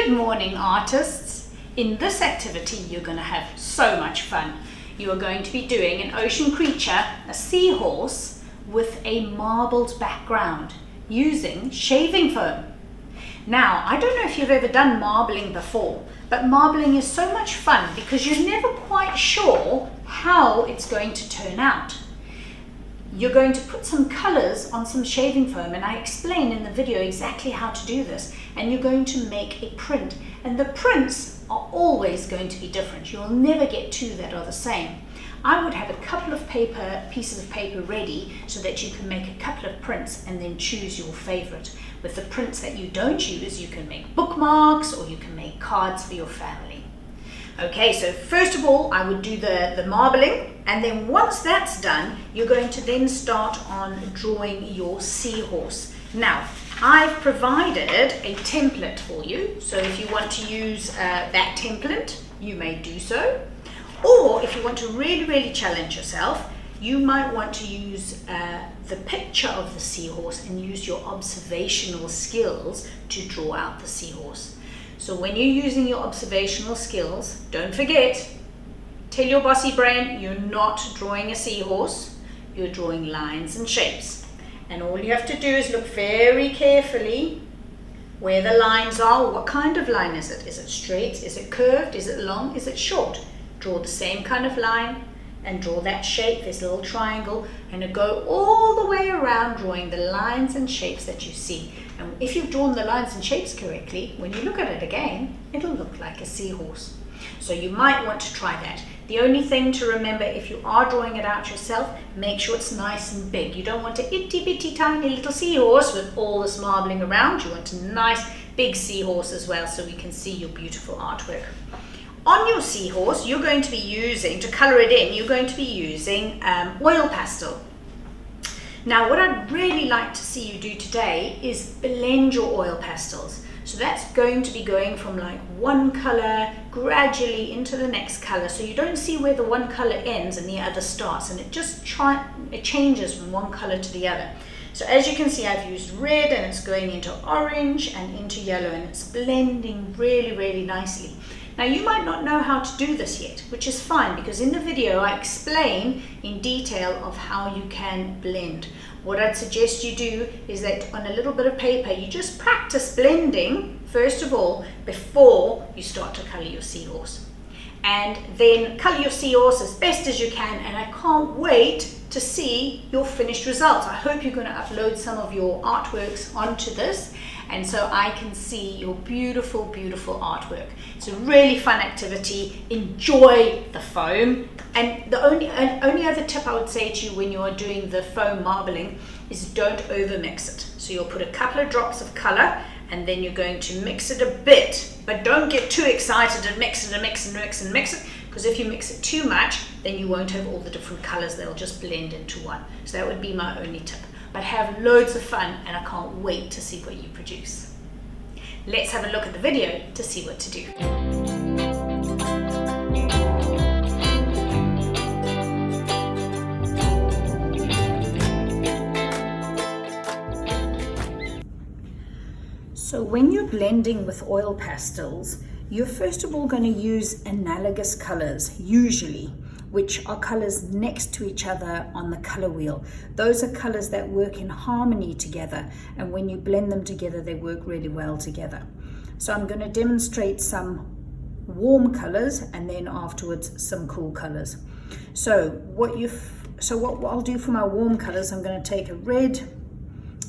Good morning, artists. In this activity, you're going to have so much fun. You are going to be doing an ocean creature, a seahorse, with a marbled background using shaving foam. Now, I don't know if you've ever done marbling before, but marbling is so much fun because you're never quite sure how it's going to turn out. You're going to put some colors on some shaving foam, and I explain in the video exactly how to do this, and you're going to make a print, and the prints are always going to be different. You'll never get two that are the same. I would have a couple of pieces of paper ready so that you can make a couple of prints and then choose your favorite. With the prints that you don't use, you can make bookmarks or you can make cards for your family. Okay, so first of all, I would do the marbling, and then once that's done, you're going to then start on drawing your seahorse. Now, I've provided a template for you, so if you want to use that template, you may do so. Or if you want to really challenge yourself, you might want to use the picture of the seahorse and use your observational skills to draw out the seahorse. So when you're using your observational skills, don't forget, tell your bossy brain you're not drawing a seahorse, you're drawing lines and shapes. And all you have to do is look very carefully where the lines are. What kind of line is it? Is it straight? Is it curved? Is it long? Is it short? Draw the same kind of line and draw that shape, this little triangle, and go all the way around drawing the lines and shapes that you see. And if you've drawn the lines and shapes correctly, when you look at it again, it'll look like a seahorse. So you might want to try that. The only thing to remember, if you are drawing it out yourself, make sure it's nice and big. You don't want an itty bitty tiny little seahorse with all this marbling around. You want a nice big seahorse as well, so we can see your beautiful artwork. On your seahorse, you're going to be using, to colour it in, you're going to be using oil pastel. Now, what I'd really like to see you do today is blend your oil pastels. So that's going to be going from like one colour gradually into the next colour, so you don't see where the one colour ends and the other starts, and it changes from one colour to the other. So as you can see, I've used red and it's going into orange and into yellow, and it's blending really nicely. Now, you might not know how to do this yet, which is fine, because in the video I explain in detail of how you can blend. What I'd suggest you do is that on a little bit of paper, you just practice blending first of all before you start to colour your seahorse. And then colour your seahorse as best as you can, and I can't wait to see your finished results. I hope you're going to upload some of your artworks onto this, and so I can see your beautiful artwork. It's a really fun activity. Enjoy the foam. And the only other tip I would say to you when you are doing the foam marbling is don't over mix it. So you'll put a couple of drops of color, and then you're going to mix it a bit, but don't get too excited and mix it, because if you mix it too much, then you won't have all the different colors. They'll just blend into one. So that would be my only tip. But have loads of fun, and I can't wait to see what you produce. Let's have a look at the video to see what to do. So when you're blending with oil pastels, you're first of all going to use analogous colors, usually, which are colors next to each other on the color wheel. Those are colors that work in harmony together, and when you blend them together, they work really well together. So I'm going to demonstrate some warm colors and then afterwards some cool colors. So what I'll do for my warm colors, I'm going to take a red,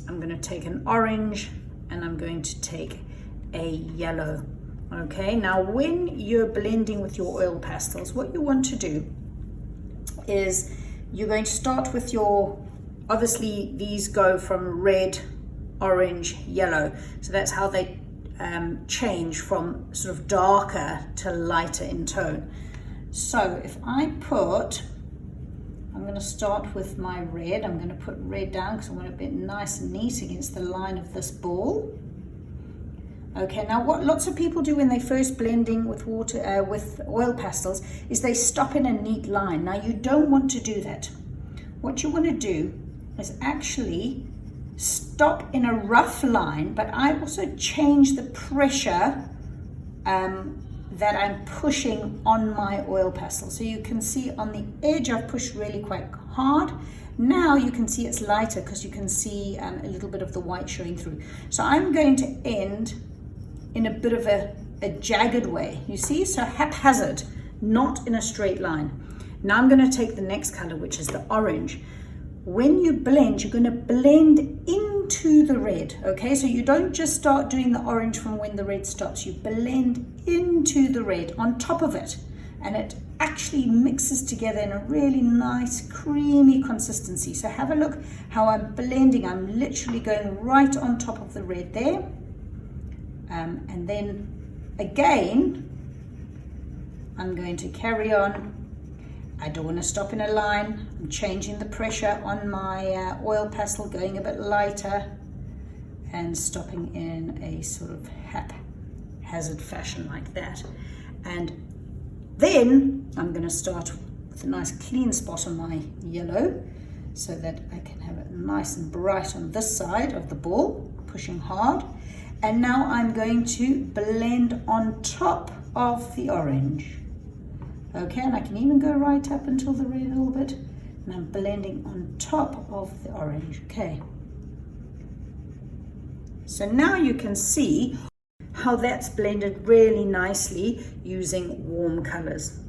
I'm going to take an orange, and I'm going to take a yellow. Okay, now when you're blending with your oil pastels, what you want to do is you're going to start with obviously these go from red, orange, yellow. So that's how they change from sort of darker to lighter in tone. So if I'm going to start with my red. I'm going to put red down because I want it a bit nice and neat against the line of this ball. Okay, now what lots of people do when they first blending with with oil pastels is they stop in a neat line. Now you don't want to do that. What you want to do is actually stop in a rough line, but I also change the pressure that I'm pushing on my oil pastel. So you can see on the edge I've pushed really quite hard. Now you can see it's lighter because you can see a little bit of the white showing through. So I'm going to end in a bit of a jagged way, you see, so haphazard, not in a straight line. Now I'm going to take the next color, which is the orange. When you blend, you're going to blend into the red, okay? So you don't just start doing the orange from when the red stops. You blend into the red on top of it, and it actually mixes together in a really nice creamy consistency. So have a look how I'm blending. I'm literally going right on top of the red there. And then again, I'm going to carry on. I don't want to stop in a line. I'm changing the pressure on my oil pastel, going a bit lighter and stopping in a sort of haphazard fashion like that. And then I'm going to start with a nice clean spot on my yellow so that I can have it nice and bright on this side of the ball, pushing hard. And now I'm going to blend on top of the orange. Okay, and I can even go right up until the red a little bit. And I'm blending on top of the orange, okay. So now you can see how that's blended really nicely using warm colors.